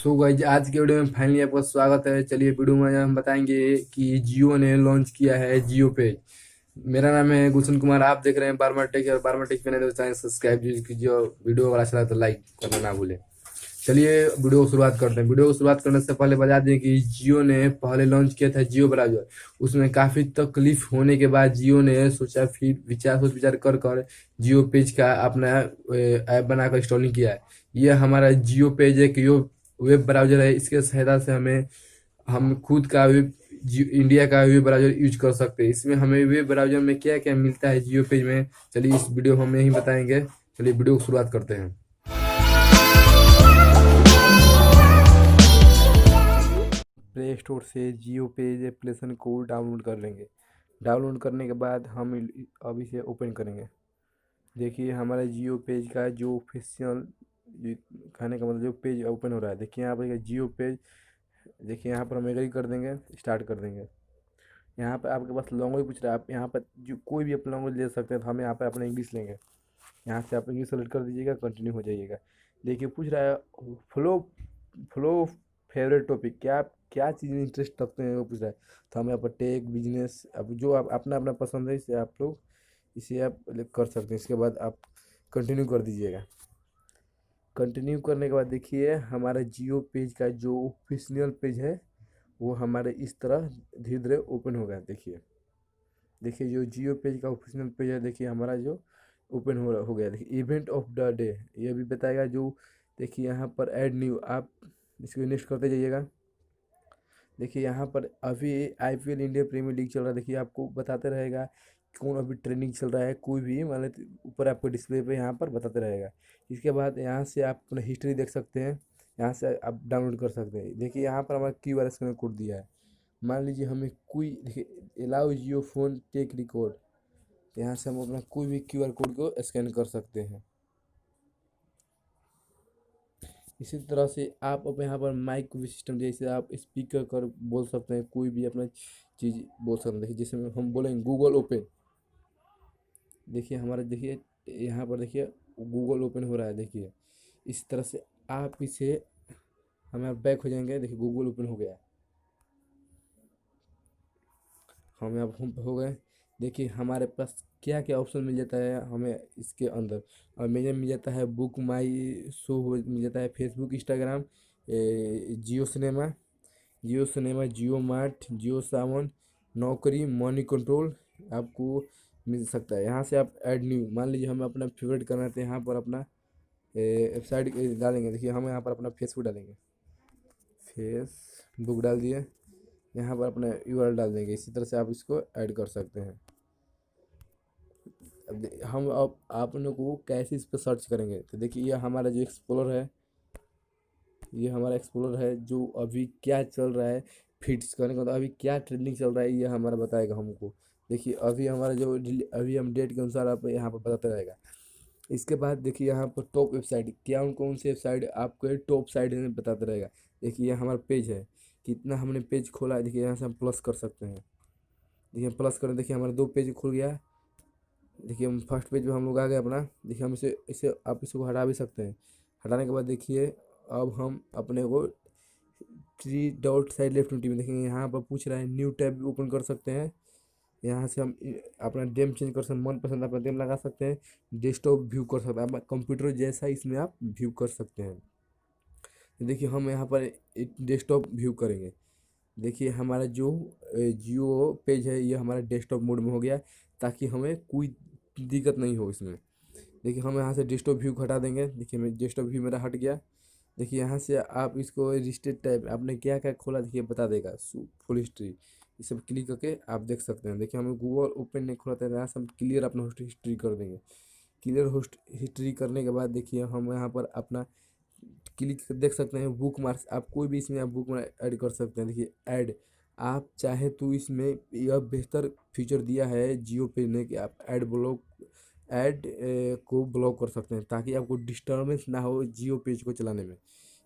So guys आज के video में फाइनली आपका स्वागत है। चलिए वीडियो में हम बताएंगे कि जियो ने लॉन्च किया है जियो पे। मेरा नाम है गुलशन कुमार, आप देख रहे हैं बारमर टेक और बारमर टेक पे नहीं तो चैनल सब्सक्राइब कीजिए और वीडियो अगर अच्छा लगा तो लाइक करना ना भूलें। चलिए वीडियो को शुरुआत करते हैं। वीडियो को शुरुआत करने से पहले बता दें कि जियो ने पहले लॉन्च किया था जियो ब्राउजर। उसमें काफ़ी तकलीफ होने के बाद जियो ने सोचा, फिर सोच विचार कर कर जियो पेज का अपना ऐप बनाकर इंस्टॉलिंग किया है। ये हमारा जियो पेज एक यो वेब ब्राउजर है। इसके सहायता से हम खुद का वेब इंडिया का वेब ब्राउजर यूज कर सकते हैं। इसमें हमें वेब ब्राउजर में क्या क्या मिलता है जियो पेज में, चलिए इस वीडियो हम यही बताएंगे। चलिए वीडियो को शुरुआत करते हैं। प्ले स्टोर से जियो पेज एप्लीकेशन को डाउनलोड कर लेंगे। डाउनलोड करने के बाद हम अब इसे ओपन करेंगे। देखिए हमारा जियो पेज का जो ऑफिशियल खाने का मतलब जो पेज ओपन हो रहा है, देखिए यहाँ पर जियो पेज। देखिए यहाँ पर हम एग्री कर देंगे, स्टार्ट कर देंगे। यहाँ पर आपके पास लैंग्वेज पूछ रहा है, आप यहाँ पर जो कोई भी अपना लैंग्वेज ले सकते हैं, तो हम यहाँ पर अपना इंग्लिश लेंगे। यहाँ से आप इंग्लिश सेलेक्ट कर दीजिएगा, कंटिन्यू हो जाइएगा। देखिए पूछ रहा है फ्लो फ्लो फेवरेट टॉपिक, क्या आप क्या चीज़ में इंटरेस्ट रखते हैं वो पूछ रहा है। तो हम यहाँ पर टेक बिजनेस, अब जो आप अपना अपना पसंद है इसे आप लोग इसे आप कर सकते हैं। इसके बाद आप कंटिन्यू कर दीजिएगा। कंटिन्यू करने के बाद देखिए हमारा जियो पेज का जो ऑफिशियल पेज है वो हमारे इस तरह धीरे धीरे ओपन हो गया। देखिए देखिए जो जियो पेज का ऑफिशियल पेज है, देखिए हमारा जो ओपन हो गया। देखिए इवेंट ऑफ द डे ये भी बताएगा जो। देखिए यहाँ पर ऐड न्यू, आप इसको नेक्स्ट करते जाइएगा। देखिए यहाँ पर अभी आईपीएल इंडिया प्रीमियर लीग चल रहा है। देखिए आपको बताते रहेगा कौन अभी ट्रेंडिंग चल रहा है, कोई भी मतलब ऊपर आपको डिस्प्ले पे यहाँ पर बताते रहेगा। इसके बाद यहाँ से आप अपना हिस्ट्री देख सकते हैं, यहाँ से आप डाउनलोड कर सकते हैं। देखिए यहाँ पर हमारा क्यूआर स्कैनर कोड दिया है। मान लीजिए हमें कोई, देखिए अलाउ जियो फोन टेक रिकॉर्ड, यहाँ से हम अपना कोई भी क्यूआर कोड को स्कैन कर सकते हैं। इसी तरह से आप अब यहाँ पर माइक भी सिस्टम, जैसे आप स्पीकर कर बोल सकते हैं, कोई भी अपना चीज़ बोल सकते हैं। देखिए जैसे हम बोलेंगे गूगल ओपन, देखिए हमारा देखिए यहाँ पर देखिए गूगल ओपन हो रहा है। देखिए इस तरह से आप इसे, हम यहाँ बैक हो जाएंगे। देखिए गूगल ओपन हो गया, हम यहाँ होम पे हो गए। देखिए हमारे पास क्या क्या ऑप्शन मिल जाता है हमें इसके अंदर। और मुझे मिल जाता है बुक माई शो, मिल जाता है फेसबुक, इंस्टाग्राम, जियो सिनेमा, जियो मार्ट, जियो सावन, नौकरी, मनी कंट्रोल आपको मिल सकता है। यहाँ से आप ऐड न्यू, मान लीजिए हमें अपना फेवरेट करना है तो यहाँ पर अपना वेबसाइट डालेंगे। देखिए हम यहाँ पर अपना फेसबुक डालेंगे, फेसबुक डाल दिए। यहाँ पर अपना यूआरएल डाल देंगे। इसी तरह से आप इसको ऐड कर सकते हैं। हम अब आप लोग को कैसे इस पर सर्च करेंगे, तो देखिए ये हमारा जो एक्सप्लोर है, ये हमारा एक्सप्लोर है जो अभी क्या चल रहा है। फिट्स करने का मतलब अभी क्या ट्रेंडिंग चल रहा है ये हमारा बताएगा हमको। देखिए अभी हमारा जो अभी हम डेट के अनुसार आप यहाँ पर बताते रहेगा। इसके बाद देखिए यहाँ पर टॉप वेबसाइट, क्या कौन सी वेबसाइट आपको टॉप साइड में बताते रहेगा। देखिए ये हमारा पेज है, कितना हमने पेज खोला है। देखिए यहाँ से हम प्लस कर सकते हैं। देखिए हम प्लस करें, देखिए हमारा 2 पेज खुल गया। देखिए हम फर्स्ट पेज पे हम लोग आ गए अपना। देखिए हम इसे इसे आप इसको हटा भी सकते हैं। हटाने के बाद देखिए अब हम अपने को 3 डॉट साइड लेफ्ट में देखेंगे, यहाँ पर पूछ रहा है न्यू टैब भी ओपन कर सकते हैं। यहाँ से हम अपना डेम चेंज कर सकते हैं, मनपसंद अपना डेम लगा सकते हैं। डेस्कटॉप व्यू कर सकते हैं, आप कंप्यूटर जैसा इसमें आप व्यू कर सकते हैं। तो देखिए हम यहाँ पर एक डेस्कटॉप व्यू करेंगे। देखिए हमारा जो जियो पेज है ये हमारा डेस्कटॉप मोड में हो गया, ताकि हमें कोई दिक्कत नहीं हो इसमें। देखिए हम यहाँ से डेस्कटॉप व्यू को हटा देंगे। देखिए मैं डेस्कटॉप व्यू मेरा हट गया। देखिए यहाँ से आप इसको रिस्टेट टाइप आपने क्या क्या खोला देखिए बता देगा, फुल हिस्ट्री। ये सब क्लिक करके आप देख सकते हैं। देखिए हमें गूगल ओपन नहीं खोला था, यहाँ से हम क्लियर अपना होस्ट हिस्ट्री कर देंगे। क्लियर होस्ट हिस्ट्री करने के बाद देखिए हम यहाँ पर अपना क्लिक देख सकते हैं बुक मार्क्स, आप कोई भी इसमें आप बुक मार्क ऐड कर सकते हैं। देखिए ऐड, आप चाहे तो इसमें यह बेहतर फीचर दिया है जियो पे ने कि आप ऐड को ब्लॉक कर सकते हैं, ताकि आपको डिस्टर्बेंस ना हो जियो पेज को चलाने में।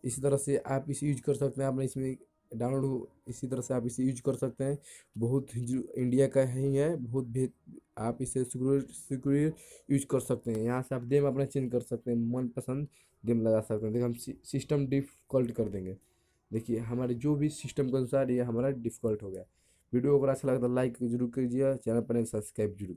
इसी तरह से आप इसे यूज कर सकते हैं, आपने इसमें डाउनलोड हो, इसी तरह से आप इसे यूज कर सकते हैं। बहुत इंडिया का ही है, बहुत आप इसे सिक्योर सिक्योर यूज कर सकते हैं। यहाँ से आप डेम अपना चेंज कर सकते हैं, मनपसंद गेम लगा सकते हैं। देखिए हम सिस्टम डिफ़ॉल्ट कर देंगे। देखिए हमारे जो भी सिस्टम के अनुसार ये हमारा डिफ़ॉल्ट हो गया। वीडियो अगर अच्छा लगा तो लाइक जरूर कीजिए, चैनल पर सब्सक्राइब जरूर कीजिए।